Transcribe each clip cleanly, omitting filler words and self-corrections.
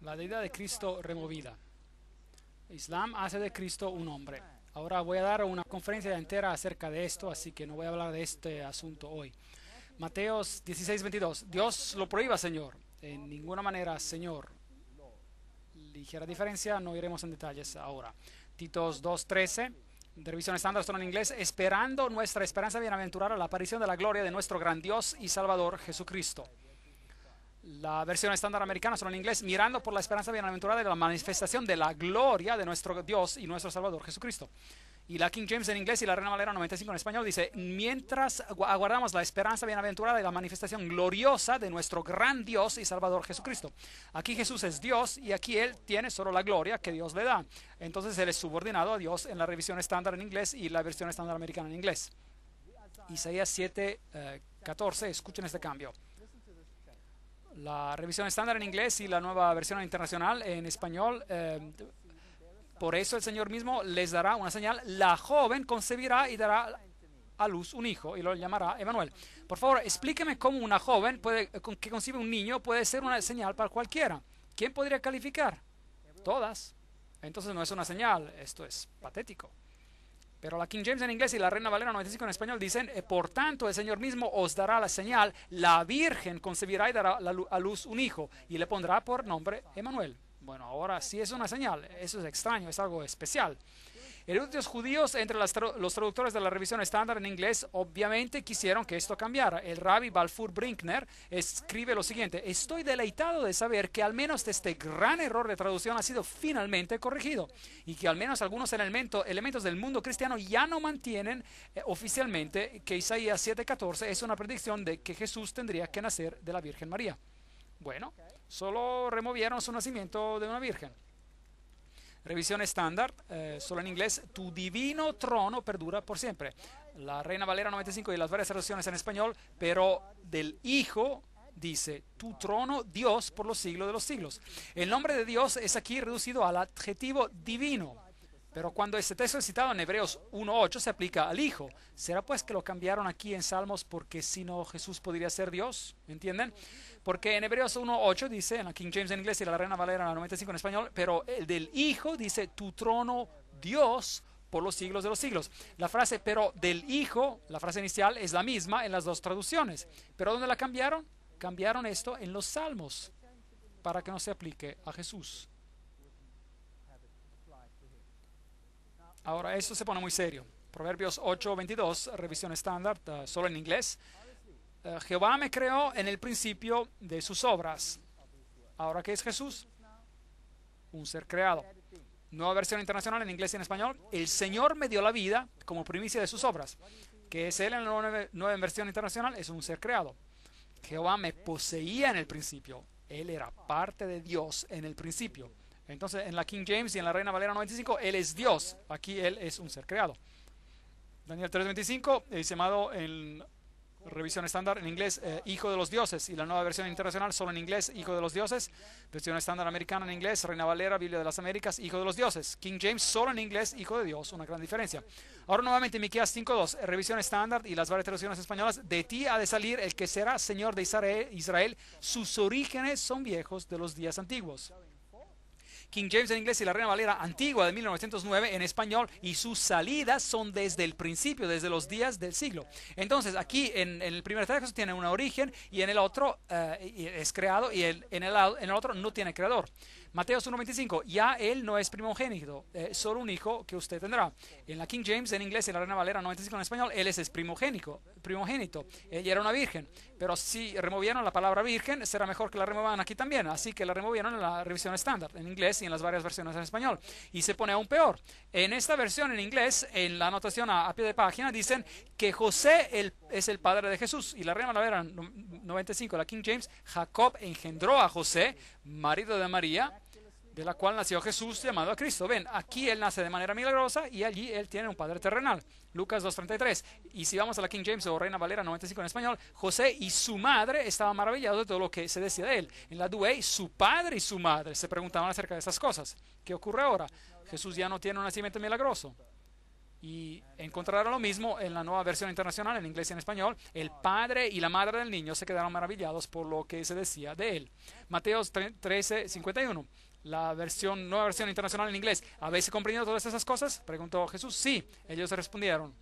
La deidad de Cristo removida. Islam hace de Cristo un hombre. Ahora voy a dar una conferencia entera acerca de esto, así que no voy a hablar de este asunto hoy. Mateos 16:22. Dios lo prohíba, Señor. En ninguna manera, Señor. Ligera diferencia, no iremos en detalles ahora. Titos 2:13. De revisión estándar, solo en inglés. Esperando nuestra esperanza bienaventurada, la aparición de la gloria de nuestro gran Dios y Salvador Jesucristo. La versión estándar americana, solo en inglés, mirando por la esperanza bienaventurada de la manifestación de la gloria de nuestro Dios y nuestro Salvador Jesucristo. Y la King James en inglés y la Reina Valera 95 en español dice, mientras aguardamos la esperanza bienaventurada de la manifestación gloriosa de nuestro gran Dios y Salvador Jesucristo. Aquí Jesús es Dios y aquí Él tiene solo la gloria que Dios le da. Entonces Él es subordinado a Dios en la revisión estándar en inglés y la versión estándar americana en inglés. Isaías 7:14, escuchen este cambio. La revisión estándar en inglés y la nueva versión internacional en español. Por eso el Señor mismo les dará una señal. La joven concebirá y dará a luz un hijo y lo llamará Emanuel. Por favor, explíqueme cómo una joven que concibe un niño puede ser una señal para cualquiera. ¿Quién podría calificar? Todas. Entonces no es una señal. Esto es patético. Pero la King James en inglés y la Reina Valera 95 en español dicen, por tanto el Señor mismo os dará la señal, la Virgen concebirá y dará a luz un hijo y le pondrá por nombre Emanuel. Bueno, ahora sí es una señal, eso es extraño, es algo especial. Eruditos judíos entre los traductores de la revisión estándar en inglés obviamente quisieron que esto cambiara. El rabbi Balfour Brinkner escribe lo siguiente: estoy deleitado de saber que al menos este gran error de traducción ha sido finalmente corregido y que al menos algunos elementos del mundo cristiano ya no mantienen oficialmente que Isaías 7:14 es una predicción de que Jesús tendría que nacer de la Virgen María. Bueno, solo removieron su nacimiento de una virgen. Revisión estándar, solo en inglés, tu divino trono perdura por siempre. La Reina Valera 95 y las varias traducciones en español, pero del Hijo dice, tu trono, Dios, por los siglos de los siglos. El nombre de Dios es aquí reducido al adjetivo divino. Pero cuando este texto es citado en Hebreos 1:8 se aplica al Hijo. ¿Será pues que lo cambiaron aquí en Salmos porque si no Jesús podría ser Dios? ¿Entienden? Porque en Hebreos 1:8 dice, en la King James en inglés y la Reina Valera 95 en español, pero el del Hijo dice, tu trono, Dios, por los siglos de los siglos. La frase pero del Hijo, la frase inicial, es la misma en las dos traducciones. ¿Pero dónde la cambiaron? Cambiaron esto en los Salmos para que no se aplique a Jesús. Ahora, esto se pone muy serio. Proverbios 8:22, revisión estándar, solo en inglés. Jehová me creó en el principio de sus obras. Ahora, ¿qué es Jesús? Un ser creado. Nueva versión internacional en inglés y en español. El Señor me dio la vida como primicia de sus obras. ¿Qué es Él en la nueva versión internacional? Es un ser creado. Jehová me poseía en el principio. Él era parte de Dios en el principio. Entonces, en la King James y en la Reina Valera 95, Él es Dios. Aquí Él es un ser creado. Daniel 3:25 es llamado en revisión estándar en inglés, Hijo de los Dioses, y la nueva versión internacional solo en inglés, Hijo de los Dioses. Versión estándar americana en inglés, Reina Valera, Biblia de las Américas, Hijo de los Dioses. King James solo en inglés, Hijo de Dios, una gran diferencia. Ahora nuevamente Miqueas 5:2, revisión estándar y las varias traducciones españolas. De ti ha de salir el que será Señor de Israel, sus orígenes son viejos de los días antiguos. King James en inglés y la Reina Valera antigua de 1909 en español, y sus salidas son desde el principio, desde los días del siglo. Entonces aquí en el primer texto tiene un origen, y en el otro es creado, y en el otro no tiene creador. Mateo 1:25, ya él no es primogénito, solo un hijo que usted tendrá. En la King James en inglés y la Reina Valera 95 en español, él es primogénito. Ella era una virgen, pero si removieron la palabra virgen, será mejor que la remuevan aquí también, así que la removieron en la revisión estándar en inglés y en las varias versiones en español, y se pone aún peor. En esta versión en inglés, en la anotación a pie de página, dicen que José es el padre de Jesús, y la Reina Valera 95, la King James, Jacob engendró a José, marido de María, de la cual nació Jesús, llamado a Cristo. Ven, aquí él nace de manera milagrosa, y allí él tiene un padre terrenal. Lucas 2:33. Y si vamos a la King James o Reina Valera 95 en español, José y su madre estaban maravillados de todo lo que se decía de él. En la Douay, su padre y su madre se preguntaban acerca de esas cosas. ¿Qué ocurre ahora? Jesús ya no tiene un nacimiento milagroso. Y encontrará lo mismo en la nueva versión internacional, en inglés y en español. El padre y la madre del niño se quedaron maravillados por lo que se decía de él. Mateo 13:51. La nueva versión internacional en inglés. ¿Habéis comprendido todas esas cosas?, preguntó Jesús. Sí, ellos respondieron.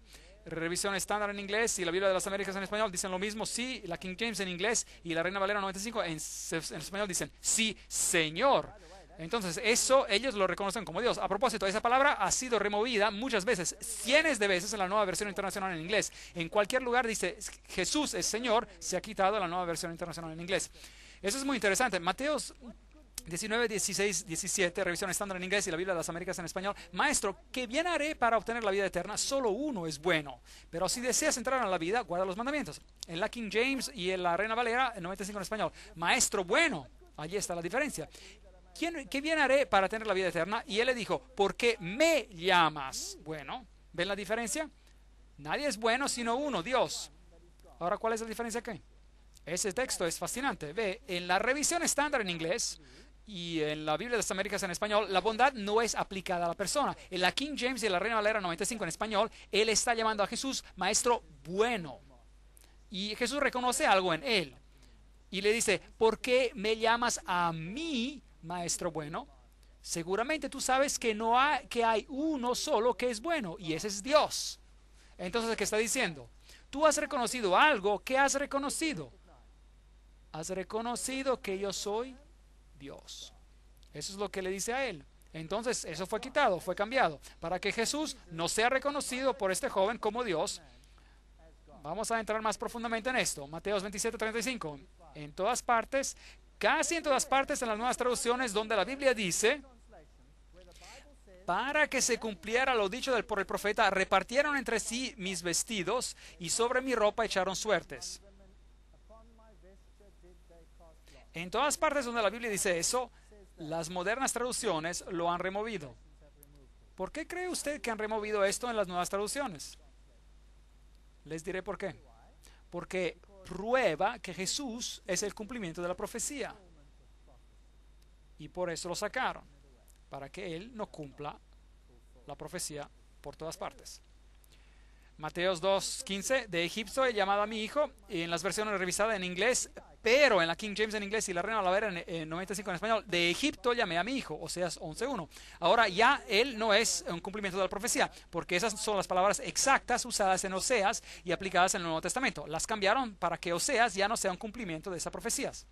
Revisión estándar en inglés y la Biblia de las Américas en español dicen lo mismo. Sí, la King James en inglés y la Reina Valera 95 en español dicen sí, Señor. Entonces eso ellos lo reconocen como Dios. A propósito, esa palabra ha sido removida muchas veces, cientos de veces en la nueva versión internacional en inglés. En cualquier lugar dice Jesús es Señor, se ha quitado la nueva versión internacional en inglés. Eso es muy interesante. Mateo 19, 16, 17, revisión estándar en inglés y la Biblia de las Américas en español. Maestro, ¿qué bien haré para obtener la vida eterna? Solo uno es bueno, pero si deseas entrar en la vida, guarda los mandamientos. En la King James y en la Reina Valera 95 en español, maestro bueno, allí está la diferencia. ¿Qué bien haré para tener la vida eterna? Y él le dijo, ¿por qué me llamas bueno? ¿Ven la diferencia? Nadie es bueno sino uno, Dios. Ahora, ¿cuál es la diferencia aquí? Ese texto es fascinante. Ve, en la revisión estándar en inglés y en la Biblia de las Américas en español, la bondad no es aplicada a la persona. En la King James y la Reina Valera 95 en español, él está llamando a Jesús maestro bueno. Y Jesús reconoce algo en él. Y le dice, ¿por qué me llamas a mí maestro bueno? Seguramente tú sabes que que hay uno solo que es bueno, y ese es Dios. Entonces, ¿qué está diciendo? Tú has reconocido algo. ¿Qué has reconocido? Has reconocido que yo soy Dios. Eso es lo que le dice a él. Entonces eso fue quitado, fue cambiado, para que Jesús no sea reconocido por este joven como Dios. Vamos a entrar más profundamente en esto. Mateo 27:35. En todas partes, casi en todas partes en las nuevas traducciones donde la Biblia dice, para que se cumpliera lo dicho por el profeta, repartieron entre sí mis vestidos y sobre mi ropa echaron suertes. En todas partes donde la Biblia dice eso, las modernas traducciones lo han removido. ¿Por qué cree usted que han removido esto en las nuevas traducciones? Les diré por qué. Porque prueba que Jesús es el cumplimiento de la profecía. Y por eso lo sacaron, para que Él no cumpla la profecía por todas partes. Mateos 2:15, de Egipto he llamado a mi hijo, en las versiones revisadas en inglés, pero en la King James en inglés y la Reina Valera en 95 en español, de Egipto llamé a mi hijo, Oseas 11:1. Ahora ya él no es un cumplimiento de la profecía, porque esas son las palabras exactas usadas en Oseas y aplicadas en el Nuevo Testamento. Las cambiaron para que Oseas ya no sea un cumplimiento de esas profecías.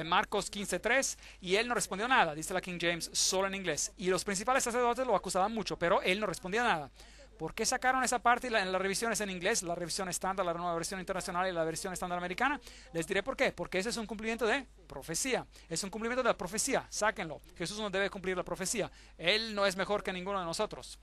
Marcos 15:3, y él no respondió nada, dice la King James, solo en inglés. Y los principales sacerdotes lo acusaban mucho, pero él no respondía nada. ¿Por qué sacaron esa parte en las revisiones en inglés, la revisión estándar, la nueva versión internacional y la versión estándar americana? Les diré por qué. Porque ese es un cumplimiento de profecía. Es un cumplimiento de la profecía. Sáquenlo. Jesús no debe cumplir la profecía. Él no es mejor que ninguno de nosotros.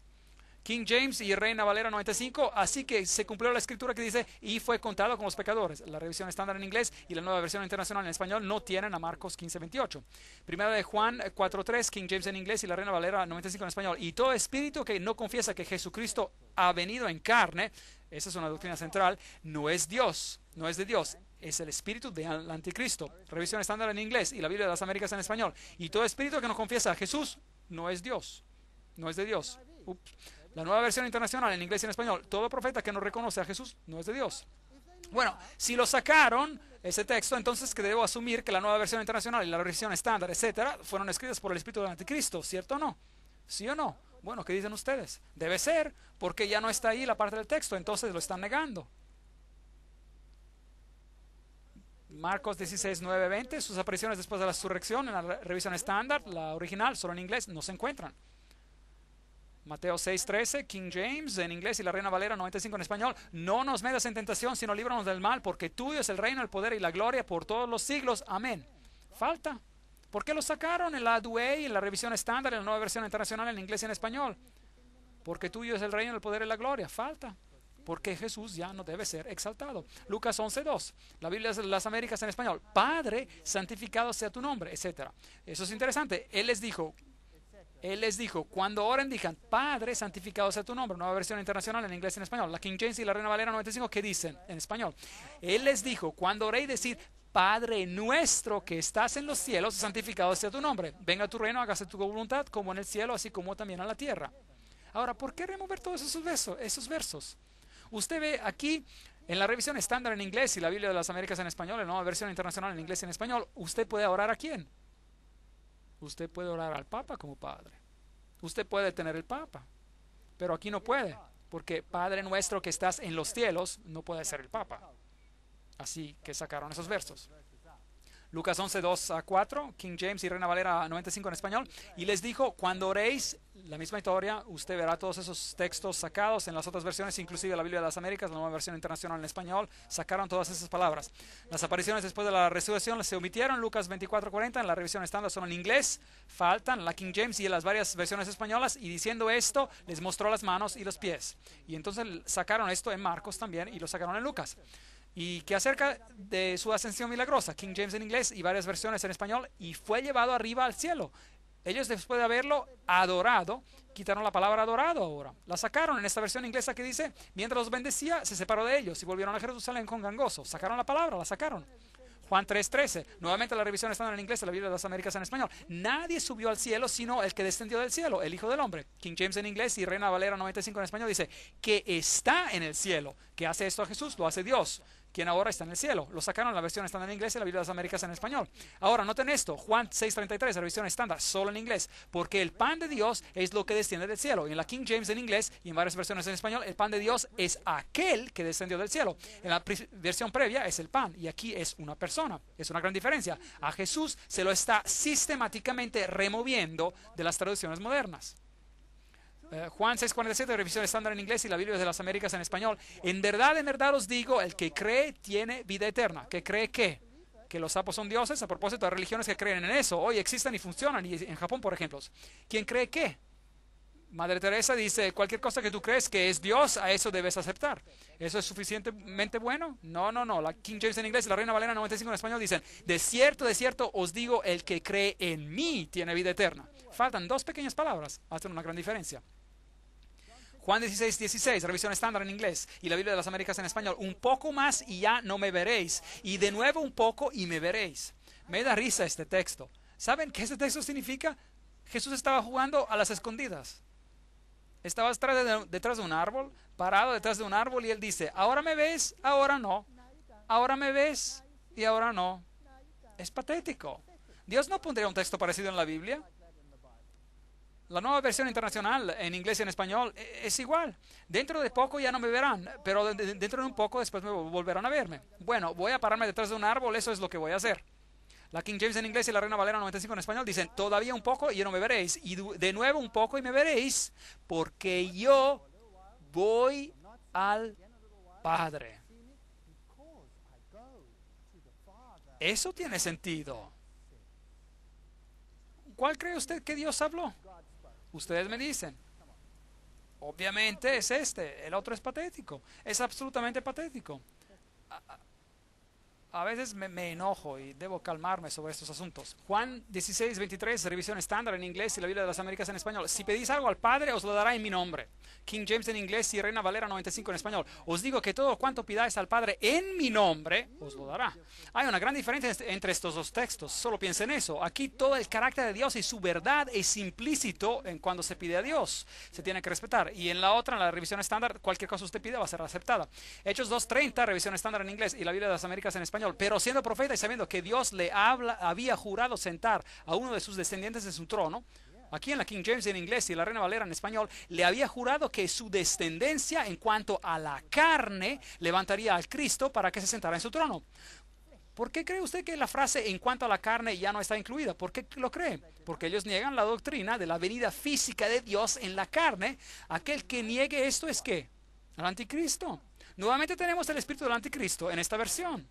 King James y Reina Valera 95, así que se cumplió la escritura que dice, y fue contado con los pecadores. La revisión estándar en inglés y la nueva versión internacional en español no tienen a Marcos 15:28. Primera de Juan 4:3, King James en inglés y la Reina Valera 95 en español. Y todo espíritu que no confiesa que Jesucristo ha venido en carne, esa es una doctrina central, no es Dios, no es de Dios. Es el espíritu del anticristo. Revisión estándar en inglés y la Biblia de las Américas en español. Y todo espíritu que no confiesa a Jesús no es Dios, no es de Dios. Ups. La nueva versión internacional en inglés y en español. Todo profeta que no reconoce a Jesús no es de Dios. Bueno, si lo sacaron, ese texto, entonces que debo asumir que la nueva versión internacional y la versión estándar, etcétera, fueron escritas por el espíritu del anticristo, ¿cierto o no? ¿Sí o no? Bueno, ¿qué dicen ustedes? Debe ser, porque ya no está ahí la parte del texto, entonces lo están negando. Marcos 16, 9, 20, sus apariciones después de la resurrección en la revisión estándar, la original, solo en inglés, no se encuentran. Mateo 6:13, King James en inglés y la Reina Valera 95 en español. No nos metas en tentación, sino líbranos del mal, porque tuyo es el reino, el poder y la gloria por todos los siglos. Amén. Falta. ¿Por qué lo sacaron en la Douay, en la revisión estándar, en la nueva versión internacional en inglés y en español? Porque tuyo es el reino, el poder y la gloria. Falta. Porque Jesús ya no debe ser exaltado. Lucas 11:2, la Biblia de las Américas en español. Padre, santificado sea tu nombre, etc. Eso es interesante. Él les dijo, cuando oren, digan, Padre, santificado sea tu nombre. Nueva versión internacional en inglés y en español. La King James y la Reina Valera 95, ¿qué dicen en español? Él les dijo, cuando oréis, decir, Padre nuestro que estás en los cielos, santificado sea tu nombre. Venga tu reino, hágase tu voluntad, como en el cielo, así como también en la tierra. Ahora, ¿por qué remover todos esos versos? Usted ve aquí, en la revisión estándar en inglés y la Biblia de las Américas en español, en la nueva versión internacional en inglés y en español, ¿usted puede orar a quién? Usted puede orar al Papa como Padre. Usted puede tener el Papa, pero aquí no puede, porque Padre nuestro que estás en los cielos no puede ser el Papa. Así que sacaron esos versos. Lucas 11:2-4, King James y Reina Valera 95 en español. Y les dijo, cuando oréis, la misma historia, usted verá todos esos textos sacados en las otras versiones, inclusive la Biblia de las Américas, la nueva versión internacional en español, sacaron todas esas palabras. Las apariciones después de la resurrección se omitieron, Lucas 24:40, en la revisión estándar son en inglés, faltan la King James y las varias versiones españolas, y diciendo esto, les mostró las manos y los pies. Y entonces sacaron esto en Marcos también y lo sacaron en Lucas. Y que acerca de su ascensión milagrosa, King James en inglés y varias versiones en español, y fue llevado arriba al cielo. Ellos después de haberlo adorado, quitaron la palabra adorado ahora. La sacaron en esta versión inglesa que dice, mientras los bendecía, se separó de ellos y volvieron a Jerusalén con gangoso. Sacaron la palabra, la sacaron. Juan 3:13, nuevamente la revisión está en inglés, la Biblia de las Américas en español. Nadie subió al cielo sino el que descendió del cielo, el Hijo del Hombre. King James en inglés y Reina Valera 95 en español dice, que está en el cielo. ¿Que hace esto a Jesús? Lo hace Dios, quien ahora está en el cielo. Lo sacaron en la versión estándar en inglés y la Biblia de las Américas en español. Ahora, noten esto, Juan 6:33, la versión estándar, solo en inglés. Porque el pan de Dios es lo que desciende del cielo. Y en la King James en inglés y en varias versiones en español, el pan de Dios es aquel que descendió del cielo. En la versión previa es el pan y aquí es una persona. Es una gran diferencia. A Jesús se lo está sistemáticamente removiendo de las traducciones modernas. Juan 6:47, revisión estándar en inglés y la Biblia de las Américas en español. En verdad os digo, el que cree tiene vida eterna. ¿Que cree qué? Que los sapos son dioses. A propósito de religiones que creen en eso, hoy existen y funcionan, y en Japón, por ejemplo. ¿Quién cree qué? Madre Teresa dice, cualquier cosa que tú crees que es Dios, a eso debes aceptar. ¿Eso es suficientemente bueno? No. La King James en inglés y la Reina Valera 95 en español dicen, de cierto os digo, el que cree en mí tiene vida eterna. Faltan dos pequeñas palabras, hacen una gran diferencia. Juan 16:16, revisión estándar en inglés y la Biblia de las Américas en español. Un poco más y ya no me veréis. Y de nuevo un poco y me veréis. Me da risa este texto. ¿Saben qué este texto significa? Jesús estaba jugando a las escondidas. Estaba detrás de un árbol, parado detrás de un árbol, y él dice, ahora me ves, ahora no. Ahora me ves y ahora no. Es patético. Dios no pondría un texto parecido en la Biblia. La nueva versión internacional en inglés y en español es igual. Dentro de poco ya no me verán, pero dentro de un poco después me volverán a verme. Bueno, voy a pararme detrás de un árbol, eso es lo que voy a hacer. La King James en inglés y la Reina Valera 95 en español dicen, todavía un poco y ya no me veréis. Y de nuevo un poco y me veréis, porque yo voy al Padre. Eso tiene sentido. ¿Cuál cree usted que Dios habló? Ustedes me dicen. Obviamente es este, el otro es patético, es absolutamente patético. A veces me enojo y debo calmarme sobre estos asuntos. Juan 16:23, revisión estándar en inglés y la Biblia de las Américas en español. Si pedís algo al Padre, os lo dará en mi nombre. King James en inglés y Reina Valera 95 en español. Os digo que todo cuanto pidáis al Padre en mi nombre, os lo dará. Hay una gran diferencia entre estos dos textos. Solo piensen en eso. Aquí todo el carácter de Dios y su verdad es implícito en cuando se pide a Dios. Se tiene que respetar. Y en la otra, en la revisión estándar, cualquier cosa usted pida va a ser aceptada. Hechos 2:30, revisión estándar en inglés y la Biblia de las Américas en español. Pero siendo profeta y sabiendo que Dios le había jurado sentar a uno de sus descendientes en su trono, aquí en la King James en inglés y la Reina Valera en español, le había jurado que su descendencia en cuanto a la carne levantaría al Cristo para que se sentara en su trono. ¿Por qué cree usted que la frase en cuanto a la carne ya no está incluida? ¿Por qué lo cree? Porque ellos niegan la doctrina de la venida física de Dios en la carne. Aquel que niegue esto es ¿qué? El anticristo. Nuevamente tenemos el espíritu del anticristo en esta versión.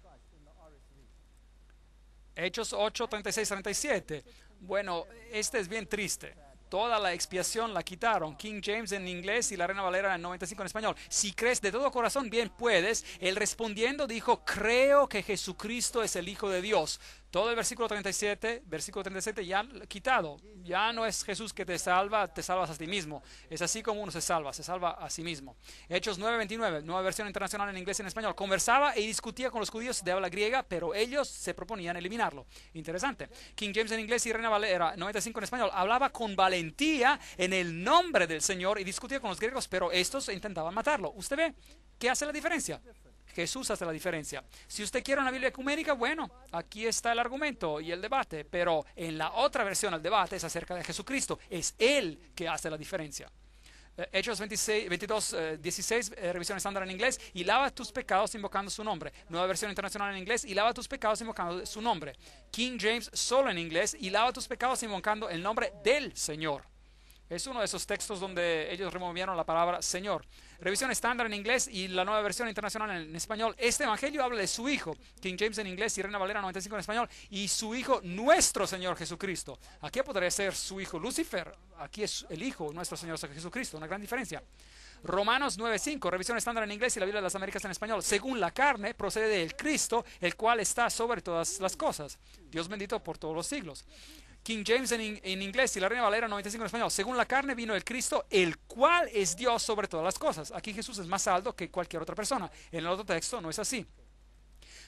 Hechos 8, 36, 37. Bueno, este es bien triste. Toda la expiación la quitaron. King James en inglés y la Reina Valera en 95 en español. Si crees de todo corazón, bien puedes. Él respondiendo dijo, creo que Jesucristo es el Hijo de Dios. Todo el versículo 37 ya quitado. Ya no es Jesús que te salvas a ti mismo. Es así como uno se salva a sí mismo. Hechos 9:29, nueva versión internacional en inglés y en español. Conversaba y discutía con los judíos de habla griega, pero ellos se proponían eliminarlo. Interesante. King James en inglés y Reina Valera 95 en español. Hablaba con valentía en el nombre del Señor y discutía con los griegos, pero estos intentaban matarlo. ¿Usted ve qué hace la diferencia? Jesús hace la diferencia. Si usted quiere una Biblia ecuménica, bueno, aquí está el argumento y el debate, pero en la otra versión el debate es acerca de Jesucristo. Es Él que hace la diferencia. Hechos 22:16, revisión estándar en inglés, y lava tus pecados invocando su nombre. Nueva versión internacional en inglés, y lava tus pecados invocando su nombre. King James solo en inglés, y lava tus pecados invocando el nombre del Señor. Es uno de esos textos donde ellos removieron la palabra Señor. Revisión estándar en inglés y la nueva versión internacional en español. Este evangelio habla de su Hijo, King James en inglés y Reina Valera 95 en español, y su Hijo, nuestro Señor Jesucristo. Aquí podría ser su hijo Lucifer. Aquí es el Hijo, nuestro Señor Jesucristo. Una gran diferencia. Romanos 9:5, revisión estándar en inglés y la Biblia de las Américas en español. Según la carne, procede del Cristo, el cual está sobre todas las cosas. Dios bendito por todos los siglos. King James en inglés y la Reina Valera 95 en español. Según la carne vino el Cristo, el cual es Dios sobre todas las cosas. Aquí Jesús es más alto que cualquier otra persona. En el otro texto no es así.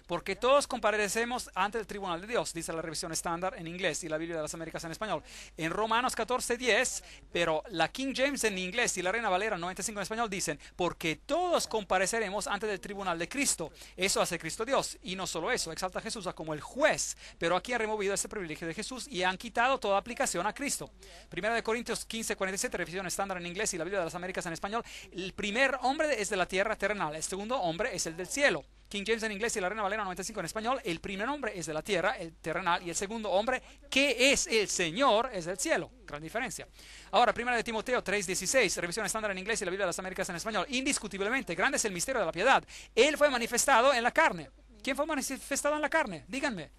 Porque todos comparecemos ante el tribunal de Dios, dice la revisión estándar en inglés y la Biblia de las Américas en español. En Romanos 14:10, pero la King James en inglés y la Reina Valera 95 en español dicen, porque todos compareceremos ante el tribunal de Cristo. Eso hace Cristo Dios. Y no solo eso, exalta a Jesús como el juez. Pero aquí han removido ese privilegio de Jesús y han quitado toda aplicación a Cristo. Primera de Corintios 15:47, revisión estándar en inglés y la Biblia de las Américas en español. El primer hombre es de la tierra terrenal, el segundo hombre es el del cielo. King James en inglés y la Reina Valera 95 en español, el primer hombre es de la tierra, el terrenal, y el segundo hombre, que es el Señor, es del cielo. Gran diferencia. Ahora, 1 de Timoteo 3:16, revisión estándar en inglés y la Biblia de las Américas en español. Indiscutiblemente, grande es el misterio de la piedad. Él fue manifestado en la carne. ¿Quién fue manifestado en la carne? Díganme.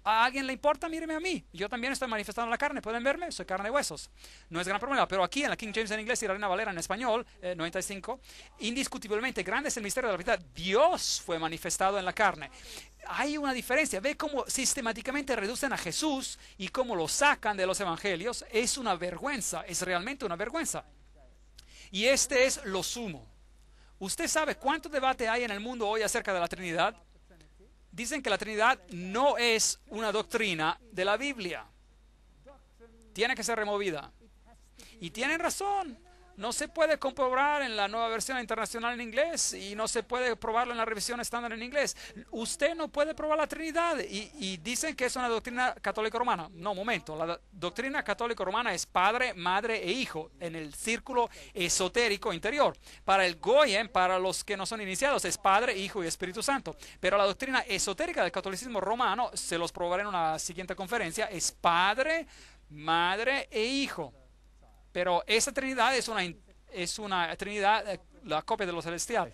¿A alguien le importa? Míreme a mí. Yo también estoy manifestado en la carne. ¿Pueden verme? Soy carne y huesos. No es gran problema. Pero aquí en la King James en inglés y la Reina Valera en español, 95, indiscutiblemente grande es el misterio de la piedad. Dios fue manifestado en la carne. Hay una diferencia. Ve cómo sistemáticamente reducen a Jesús y cómo lo sacan de los evangelios. Es una vergüenza. Es realmente una vergüenza. Y este es lo sumo. ¿Usted sabe cuánto debate hay en el mundo hoy acerca de la Trinidad? Dicen que la Trinidad no es una doctrina de la Biblia. Tiene que ser removida. Y tienen razón. No se puede comprobar en la nueva versión internacional en inglés y no se puede probarlo en la revisión estándar en inglés. Usted no puede probar la Trinidad y dicen que es una doctrina católica romana. No, momento. La doctrina católica romana es Padre, Madre e Hijo en el círculo esotérico interior. Para el Goyen, para los que no son iniciados, es Padre, Hijo y Espíritu Santo. Pero la doctrina esotérica del catolicismo romano, se los probaré en una siguiente conferencia, es Padre, Madre e Hijo. Pero esa Trinidad es una Trinidad, la copia de lo celestial.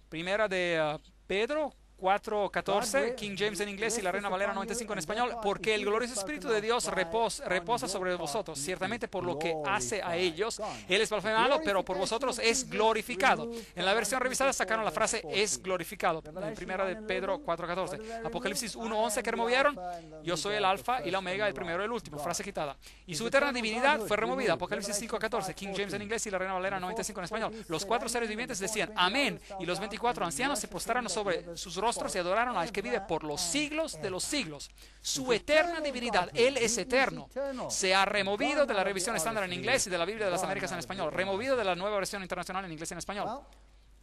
Primera de Pedro 4:14, King James en inglés y la Reina Valera 95 en español, porque el glorioso Espíritu de Dios reposa sobre vosotros, ciertamente por lo que hace a ellos, Él es blasfemado, pero por vosotros es glorificado. En la versión revisada sacaron la frase es glorificado, en primera de Pedro 4:14. Apocalipsis 1:11 que removieron, yo soy el alfa y la omega, el primero y el último, frase quitada. Y su eterna divinidad fue removida, Apocalipsis 5:14, King James en inglés y la Reina Valera 95 en español. Los 4 seres vivientes decían amén, y los 24 ancianos se postraron sobre sus rostros y adoraron al que vive por los siglos de los siglos. Su eterna divinidad, Él es eterno, se ha removido de la revisión estándar en inglés y de la Biblia de las Américas en español, removido de la nueva versión internacional en inglés y en español.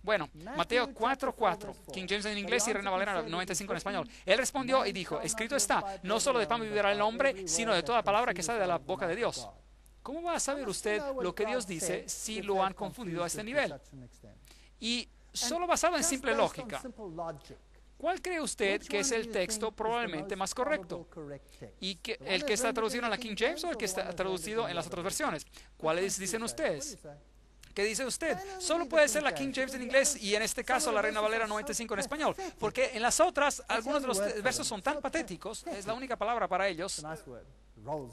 Bueno, Mateo 4:4, King James en inglés y Reina Valera 95 en español. Él respondió y dijo, escrito está, no solo de pan vivirá el hombre, sino de toda palabra que sale de la boca de Dios. ¿Cómo va a saber usted lo que Dios dice si lo han confundido a este nivel? Y solo basado en simple lógica, ¿cuál cree usted que es el texto probablemente más correcto? ¿Y el que está traducido en la King James o el que está traducido en las otras versiones? ¿Cuáles dicen ustedes? ¿Qué dice usted? Solo puede ser la King James en inglés y en este caso la Reina Valera 95 en español, porque en las otras algunos de los versos son tan patéticos, es la única palabra para ellos,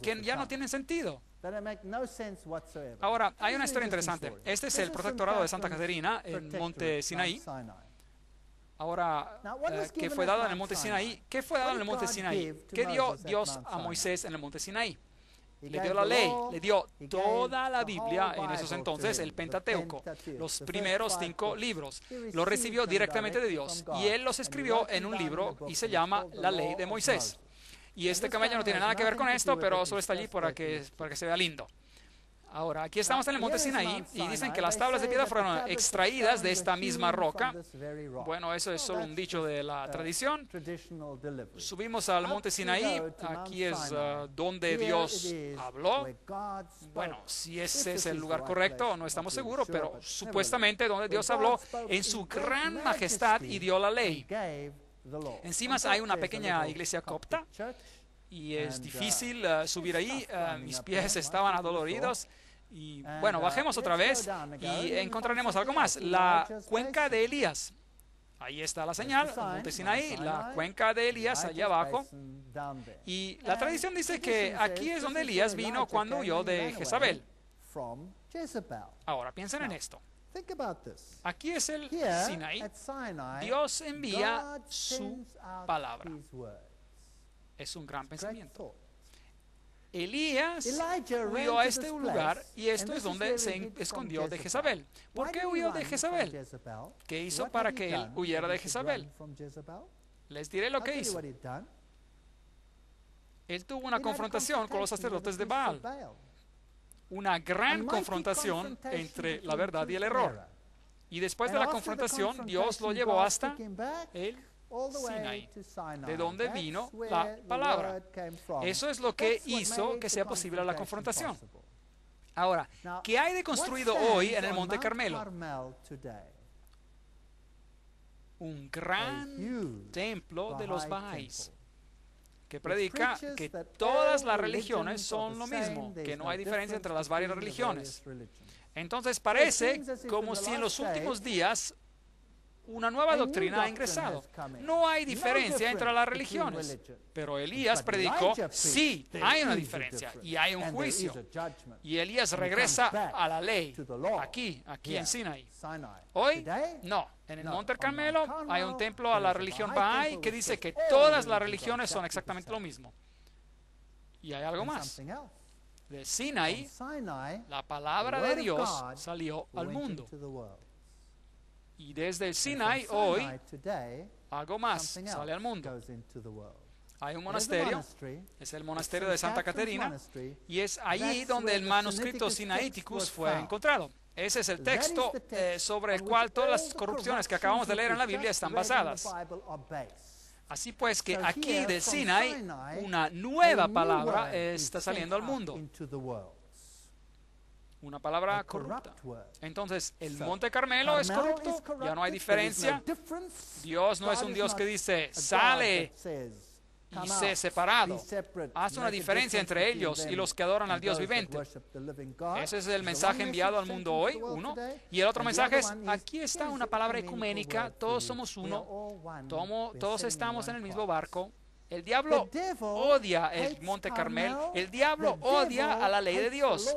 que ya no tienen sentido. Ahora, hay una historia interesante. Este es el protectorado de Santa Caterina en Monte Sinaí. Ahora, ¿qué fue dado en el Monte Sinaí? ¿Qué fue dado en el Monte Sinaí? ¿Qué dio Dios a Moisés en el Monte Sinaí? Le dio la ley, le dio toda la Biblia en esos entonces, el Pentateuco, los primeros 5 libros. Lo recibió directamente de Dios y él los escribió en un libro y se llama La Ley de Moisés. Y este camello no tiene nada que ver con esto, pero solo está allí para que se vea lindo. Ahora, aquí estamos en el Monte Sinaí y dicen que las tablas de piedra fueron extraídas de esta misma roca. Bueno, eso es solo un dicho de la tradición. Subimos al Monte Sinaí, aquí es donde Dios habló. Bueno, si ese es el lugar correcto, no estamos seguros, pero supuestamente donde Dios habló en su gran majestad y dio la ley. Encima hay una pequeña iglesia copta y es difícil subir ahí, mis pies estaban adoloridos. Y bueno, bajemos otra vez y encontraremos algo más. La cuenca de Elías. Ahí está la señal, Monte Sinaí, la cuenca de Elías allá abajo. Y la tradición dice que aquí es donde Elías vino cuando huyó de Jezabel. Ahora, piensen en esto. Aquí es el Sinaí. Dios envía su palabra. Es un gran pensamiento. Elías huyó a este lugar y esto es donde se escondió de Jezabel. ¿Por qué huyó de Jezabel? ¿Qué hizo para que él huyera de Jezabel? Les diré lo que hizo. Él tuvo una confrontación con los sacerdotes de Baal. Una gran confrontación entre la verdad y el error. Y después de la confrontación, Dios lo llevó hasta el Sinaí, de donde vino la palabra. Eso es lo que hizo que sea posible la confrontación. Ahora, ¿qué hay de construido hoy en el Monte Carmelo? Un gran templo de los Bahá'ís que predica que todas las religiones son lo mismo, que no hay diferencia entre las varias religiones. Entonces parece como si en los últimos días una nueva doctrina ha ingresado. No hay diferencia entre las religiones, pero Elías predicó, sí, hay una diferencia y hay un juicio. Y Elías regresa a la ley, aquí en Sinaí. Hoy, no. En el Monte Carmelo hay un templo a la religión Bahá'í que dice que todas las religiones son exactamente lo mismo. Y hay algo más. De Sinaí, la palabra de Dios salió al mundo. Y desde el Sinaí hoy, algo más sale al mundo. Hay un monasterio, es el monasterio de Santa Caterina, y es allí donde el manuscrito Sinaiticus fue encontrado. Ese es el texto sobre el cual todas las corrupciones que acabamos de leer en la Biblia están basadas. Así pues que aquí del Sinaí, una nueva palabra está saliendo al mundo. Una palabra corrupta. Entonces, el Monte Carmelo es corrupto, ya no hay diferencia. Dios no es un Dios que dice, sale y sé separado. Haz una diferencia entre ellos y los que adoran al Dios vivente. Ese es el mensaje enviado al mundo hoy, uno. Y el otro mensaje es, aquí está una palabra ecuménica, todos somos uno, todos estamos en el mismo barco. El diablo odia el Monte Carmel, el diablo odia a la ley de Dios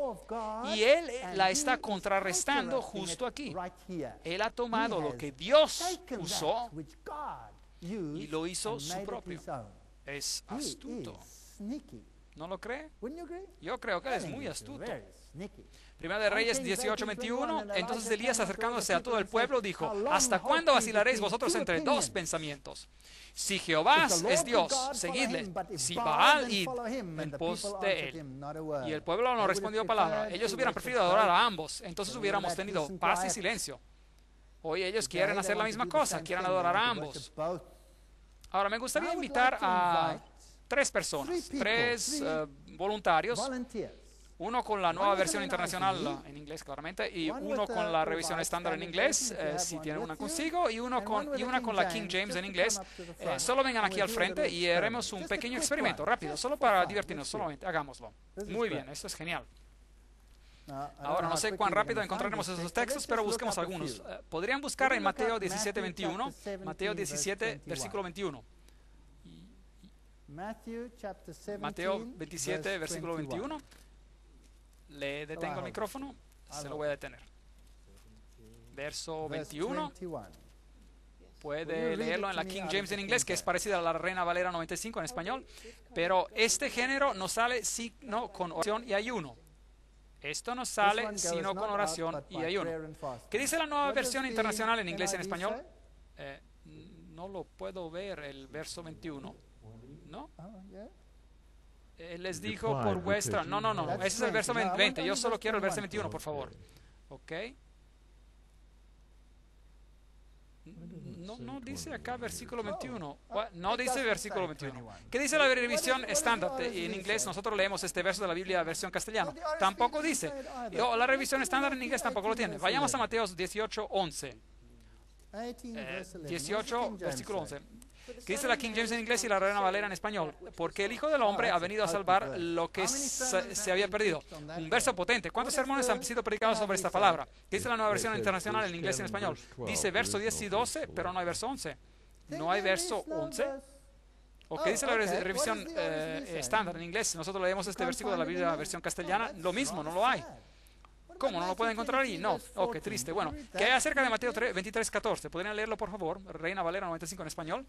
y él la está contrarrestando justo aquí. Él ha tomado lo que Dios usó y lo hizo su propio. Es astuto. ¿No lo cree? Yo creo que es muy astuto. Primera de Reyes 18:21. Entonces Elías, acercándose a todo el pueblo, dijo: ¿hasta cuándo vacilaréis vosotros entre dos pensamientos? Si Jehová es Dios, seguidle; si Baal, id en pos de él. Y el pueblo no respondió palabra. Ellos hubieran preferido adorar a ambos, entonces hubiéramos tenido paz y silencio. Hoy ellos quieren hacer la misma cosa, quieren adorar a ambos. Ahora me gustaría invitar a tres personas, tres voluntarios, uno con la nueva versión internacional en inglés claramente, y uno con la revisión estándar en inglés, si tienen una consigo, y una con la King James en inglés. Solo vengan aquí al frente y haremos un pequeño experimento rápido, solo para divertirnos, solamente hagámoslo. Muy bien, esto es genial. Ahora no sé cuán rápido encontraremos esos textos, pero busquemos algunos. Podrían buscar en Mateo 17:21, Mateo 17, versículo 21. Mateo 27, versículo 21. Le detengo el micrófono, se lo voy a detener. Verso 21. Puede leerlo en la King James en inglés, que es parecida a la Reina Valera 95 en español, pero este género no sale sino con oración y ayuno. Esto no sale sino con oración y ayuno. ¿Qué dice la nueva versión internacional en inglés y en español? No lo puedo ver, el verso 21. ¿No? Él les dijo por vuestra... No, ese es el verso 20. Yo solo quiero el verso 21, por favor. ¿Ok? No dice acá versículo 21. No dice versículo 21. ¿Qué dice la revisión estándar? En inglés nosotros leemos este verso de la Biblia versión castellano. Tampoco dice. La revisión estándar en inglés tampoco lo tiene. Vayamos a Mateo 18:11. 18, versículo 11. ¿Qué dice la King James en inglés y la Reina Valera en español? Porque el Hijo del Hombre ha venido a salvar lo que se había perdido. Un verso potente. ¿Cuántos sermones han sido predicados sobre esta palabra? ¿Qué dice la nueva versión internacional en inglés y en español? Dice verso 10 y 12, pero no hay verso 11. ¿No hay verso 11? ¿O qué dice la revisión estándar en inglés? Nosotros leemos este versículo de la Biblia versión castellana. Lo mismo, no lo hay. ¿Cómo? ¿No lo pueden encontrar ahí? No. Oh, qué triste. Bueno, ¿qué hay acerca de Mateo 23:14? ¿Podrían leerlo, por favor? Reina Valera 95 en español.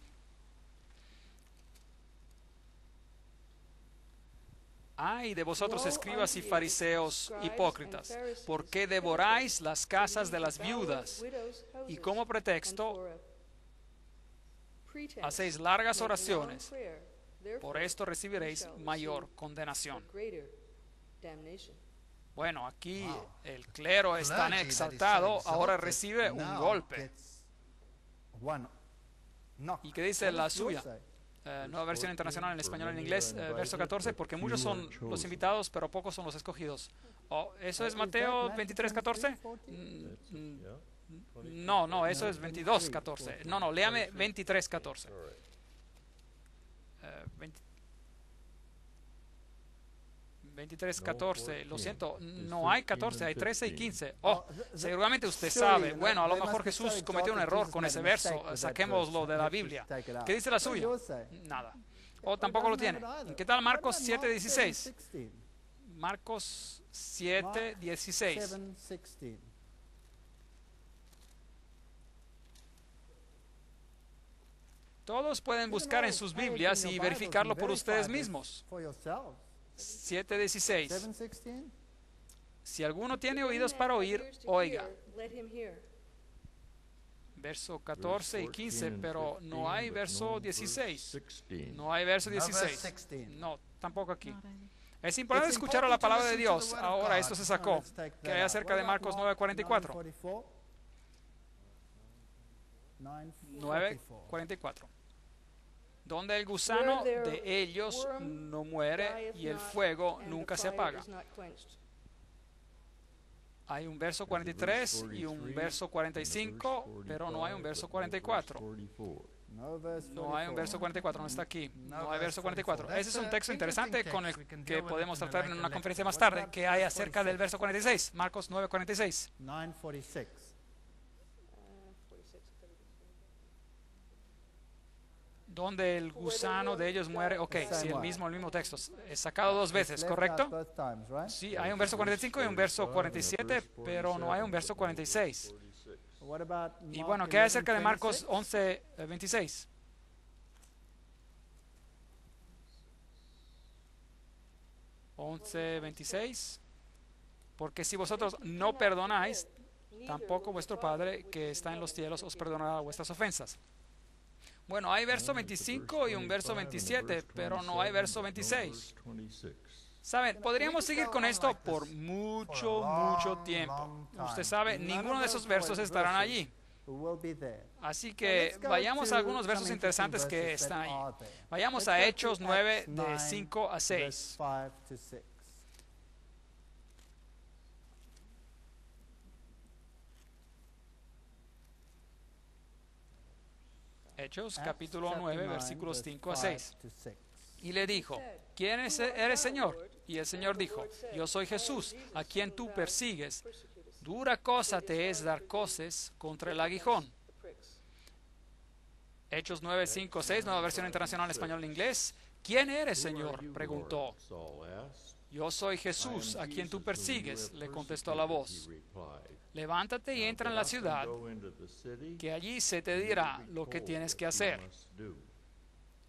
Ay de vosotros, escribas y fariseos hipócritas, ¿por qué devoráis las casas de las viudas? Y como pretexto hacéis largas oraciones. Por esto recibiréis mayor condenación. Bueno, aquí el clero es tan exaltado, ahora recibe un golpe. ¿Y qué dice la suya? Nueva versión internacional en español y en inglés, verso 14, porque muchos son los invitados, pero pocos son los escogidos. ¿Eso es Mateo 23:14? No, eso es 22:14. No, léame 23:14. 23:14, lo siento, no hay 14, hay 13 y 15. Seguramente usted sabe. Bueno, a lo mejor Jesús cometió un error con ese verso, saquémoslo de la Biblia. ¿Qué dice la suya? Nada. Tampoco lo tiene. ¿Qué tal Marcos 7:16? Marcos 7:16. Todos pueden buscar en sus Biblias y verificarlo por ustedes mismos. 7:16. Si alguno tiene oídos para oír, oiga. Verso 14 y 15, pero no hay verso 16. No hay verso 16. No, tampoco aquí. Es importante escuchar a la palabra de Dios. Ahora esto se sacó. ¿Qué hay acerca de Marcos 9:44? 9:44. Donde el gusano de ellos no muere y el fuego nunca se apaga. Hay un verso 43 y un verso 45, pero no hay un verso 44. No hay un verso 44, no está aquí. No hay verso 44. Ese es un texto interesante con el que podemos tratar en una conferencia más tarde, que hay acerca del verso 46, Marcos 9:46. 9:46. Donde el gusano de ellos muere. Ok, sí, el mismo texto. Es sacado dos veces, ¿correcto? Sí, hay un verso 45 y un verso 47, pero no hay un verso 46. Y bueno, ¿qué hay acerca de Marcos 11:26? 11:26. Porque si vosotros no perdonáis, tampoco vuestro Padre que está en los cielos os perdonará vuestras ofensas. Bueno, hay verso 25 y un verso 27, pero no hay verso 26. Saben, podríamos seguir con esto por mucho tiempo. Usted sabe, ninguno de esos versos estarán allí. Así que vayamos a algunos versos interesantes que están ahí. Vayamos a Hechos 9, de 5 a 6. Hechos capítulo 9, versículos 5 a 6. Y le dijo, ¿quién eres, Señor? Y el Señor dijo, yo soy Jesús, a quien tú persigues. Dura cosa te es dar coces contra el aguijón. Hechos 9, 5, 6, nueva versión internacional español e inglés. ¿Quién eres, Señor? Preguntó. Yo soy Jesús, a quien tú persigues, le contestó la voz. Levántate y entra en la ciudad, que allí se te dirá lo que tienes que hacer.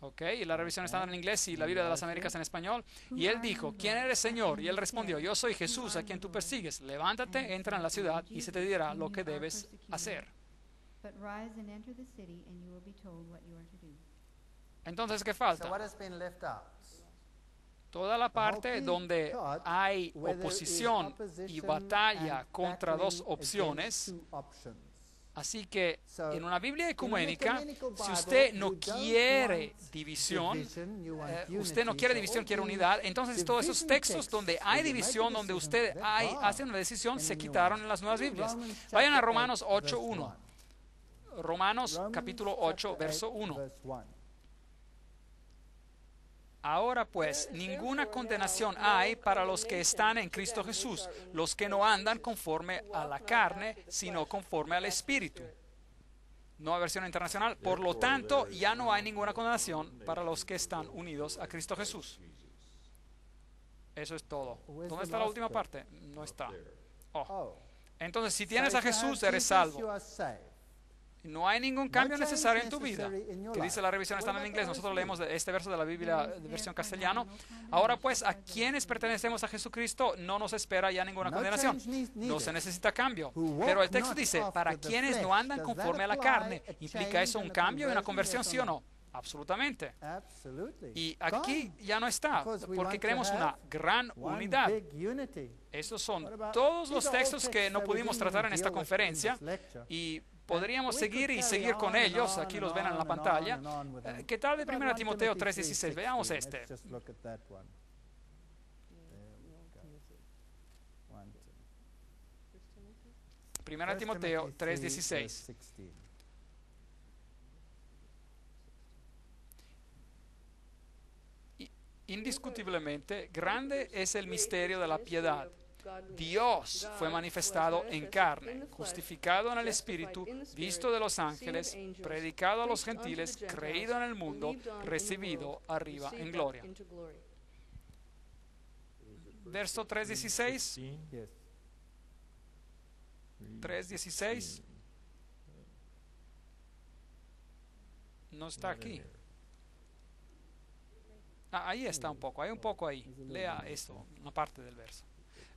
Ok, y la revisión está en inglés y la Biblia de las Américas en español. Y él dijo, ¿quién eres, Señor? Y él respondió, yo soy Jesús, a quien tú persigues. Levántate, entra en la ciudad y se te dirá lo que debes hacer. Entonces, ¿qué falta? Toda la parte donde hay oposición y batalla contra dos opciones. Así que en una Biblia ecuménica, si usted no quiere división, quiere unidad, entonces todos esos textos donde hay división, donde usted hace una decisión, se quitaron en las nuevas Biblias. Vayan a Romanos 8:1. Romanos capítulo 8, verso 1. Ahora pues, ninguna condenación hay para los que están en Cristo Jesús, los que no andan conforme a la carne, sino conforme al Espíritu. Nueva versión internacional. Por lo tanto, ya no hay ninguna condenación para los que están unidos a Cristo Jesús. Eso es todo. ¿Dónde está la última parte? No está. Entonces, si tienes a Jesús, eres salvo. No hay ningún cambio necesario en tu vida. Que dice la revisión está en inglés. Nosotros leemos este verso de la Biblia de versión castellano. Ahora pues, a quienes pertenecemos a Jesucristo no nos espera ya ninguna condenación. No se necesita cambio. Pero el texto dice, para quienes no andan conforme a la carne. ¿Implica eso un cambio y una conversión, sí o no? Absolutamente. Y aquí ya no está, porque queremos una gran unidad. Esos son todos los textos que no pudimos tratar en esta conferencia. Y podríamos seguir con ellos. Aquí los ven en la pantalla. ¿Qué tal de 1 Timoteo 3:16? Veamos este. 1 Timoteo 3:16. Indiscutiblemente, grande es el misterio de la piedad. Dios fue manifestado en carne, justificado en el Espíritu, visto de los ángeles, predicado a los gentiles, creído en el mundo, recibido arriba en gloria. Verso 3:16. 3:16. No está aquí. Ahí está un poco, hay un poco ahí. Lea esto, una parte del verso.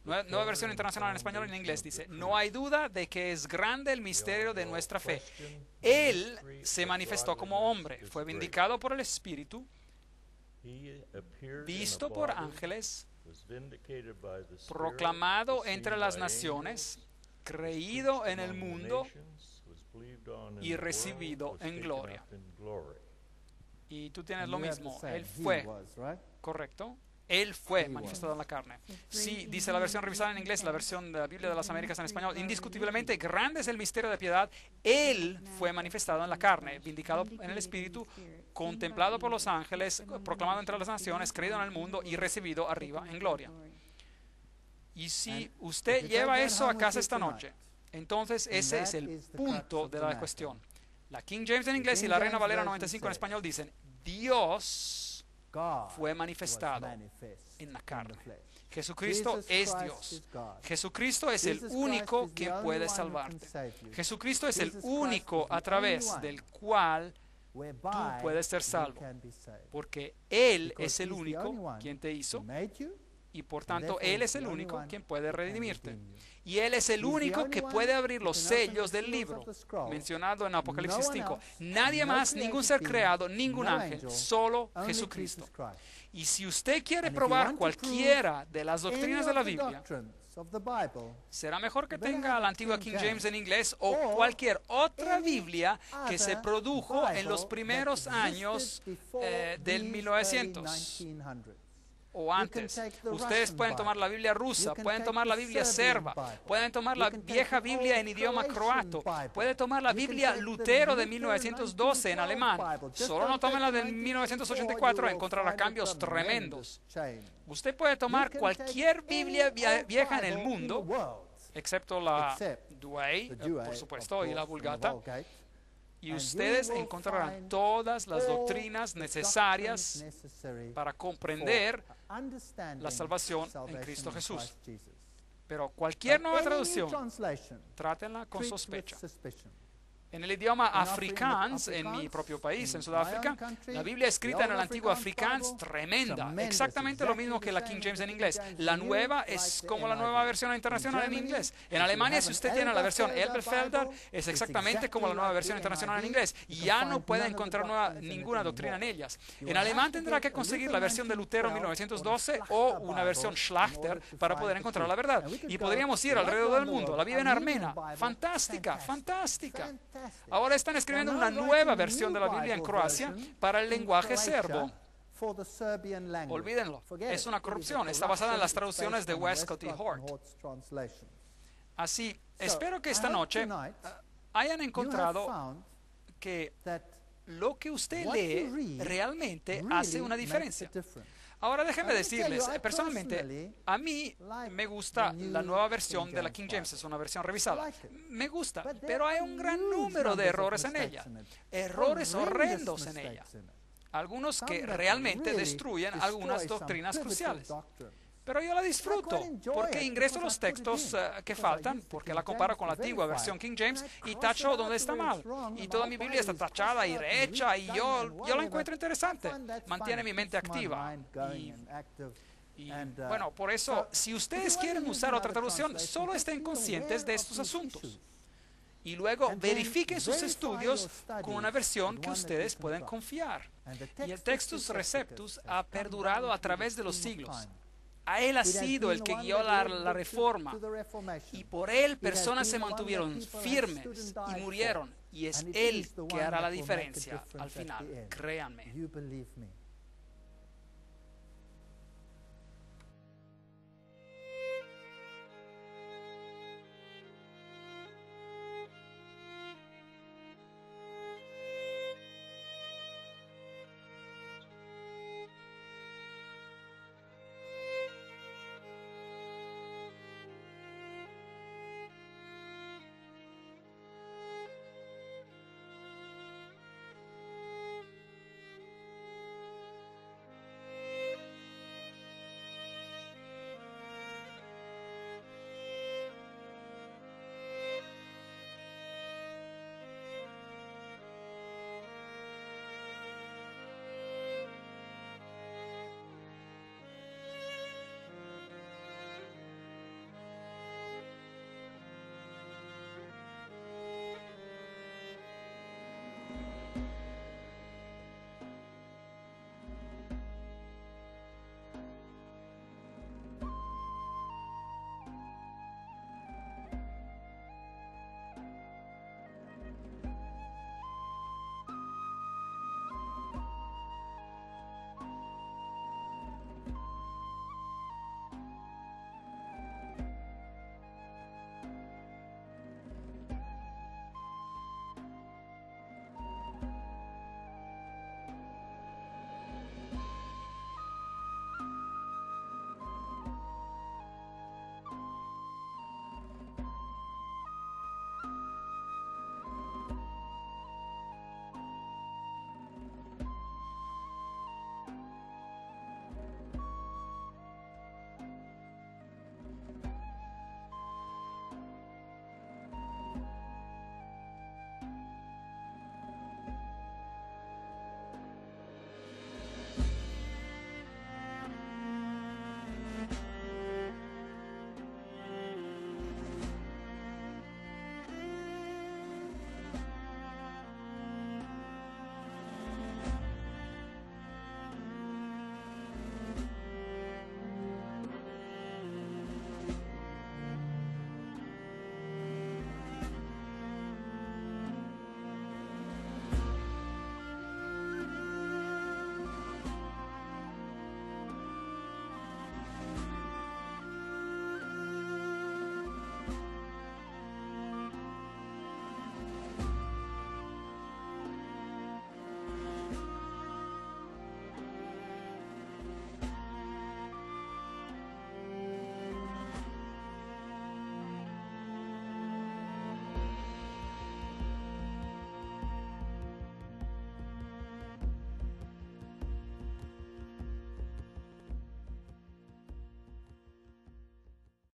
Nueva versión internacional en español y en inglés dice, no hay duda de que es grande el misterio de nuestra fe. Él se manifestó como hombre, fue vindicado por el Espíritu, visto por ángeles, proclamado entre las naciones, creído en el mundo y recibido en gloria. Y tú tienes lo mismo. Él fue, correcto. Él fue manifestado en la carne. Sí, dice la versión revisada en inglés, la versión de la Biblia de las Américas en español, indiscutiblemente grande es el misterio de piedad. Él fue manifestado en la carne, vindicado en el Espíritu, contemplado por los ángeles, proclamado entre las naciones, creído en el mundo y recibido arriba en gloria. Y si usted lleva eso a casa esta noche, entonces ese es el punto de la cuestión. La King James en inglés y la Reina Valera 95 en español dicen, Dios fue manifestado en la carne. Jesucristo es Dios. Jesucristo es el único que puede salvarte. Jesucristo es el único a través del cual tú puedes ser salvo. Porque Él es el único quien te hizo y por tanto Él es el único quien puede redimirte. Y Él es el único que puede abrir los sellos del libro mencionado en Apocalipsis 5. Nadie más, ningún ser creado, ningún ángel, solo Jesucristo. Y si usted quiere probar cualquiera de las doctrinas de la Biblia, será mejor que tenga la antigua King James en inglés o cualquier otra Biblia que se produjo en los primeros años del 1900 o antes. Ustedes pueden tomar la Biblia rusa, pueden tomar la Biblia serba, pueden tomar la vieja Biblia en idioma croato, pueden tomar la Biblia Lutero de 1912 en alemán. Solo no tomen la de 1984, encontrará cambios tremendos. Usted puede tomar cualquier Biblia vieja en el mundo, excepto la Douay, por supuesto, y la Vulgata, y ustedes encontrarán todas las doctrinas necesarias para comprender la salvación en Cristo Jesús. Pero cualquier nueva traducción, trátenla con sospecha. En el idioma afrikaans, en mi propio país, en Sudáfrica, la Biblia escrita en el antiguo afrikaans, tremenda, exactamente lo mismo que la King James en inglés. La nueva es como la nueva versión internacional en inglés. En Alemania, si usted tiene la versión Elberfelder, es exactamente como la nueva versión internacional en inglés. Y ya no puede encontrar ninguna doctrina en ellas. En alemán tendrá que conseguir la versión de Lutero 1912 o una versión Schlachter para poder encontrar la verdad. Y podríamos ir alrededor del mundo. La Biblia en armena, fantástica, fantástica. Ahora están escribiendo una nueva versión de la Biblia en Croacia para el lenguaje serbo. Olvídenlo, es una corrupción. Está basada en las traducciones de Westcott y Hort. Así, espero que esta noche hayan encontrado que lo que usted lee realmente hace una diferencia. Ahora déjenme decirles, personalmente, a mí me gusta la nueva versión de la King James, es una versión revisada. Me gusta, pero hay un gran número de errores en ella, errores horrendos en ella, algunos que realmente destruyen algunas doctrinas cruciales. Pero yo la disfruto porque ingreso los textos que faltan, porque la comparo con la antigua versión King James y tacho donde está mal. Y toda mi Biblia está tachada y rehecha y yo la encuentro interesante. Mantiene mi mente activa. Y bueno, por eso, si ustedes quieren usar otra traducción, solo estén conscientes de estos asuntos. Y luego verifiquen sus estudios con una versión que ustedes pueden confiar. Y el Textus Receptus ha perdurado a través de los siglos. A él ha sido el que guió la reforma y por él personas se mantuvieron firmes y murieron y es él que hará la diferencia al final, créanme.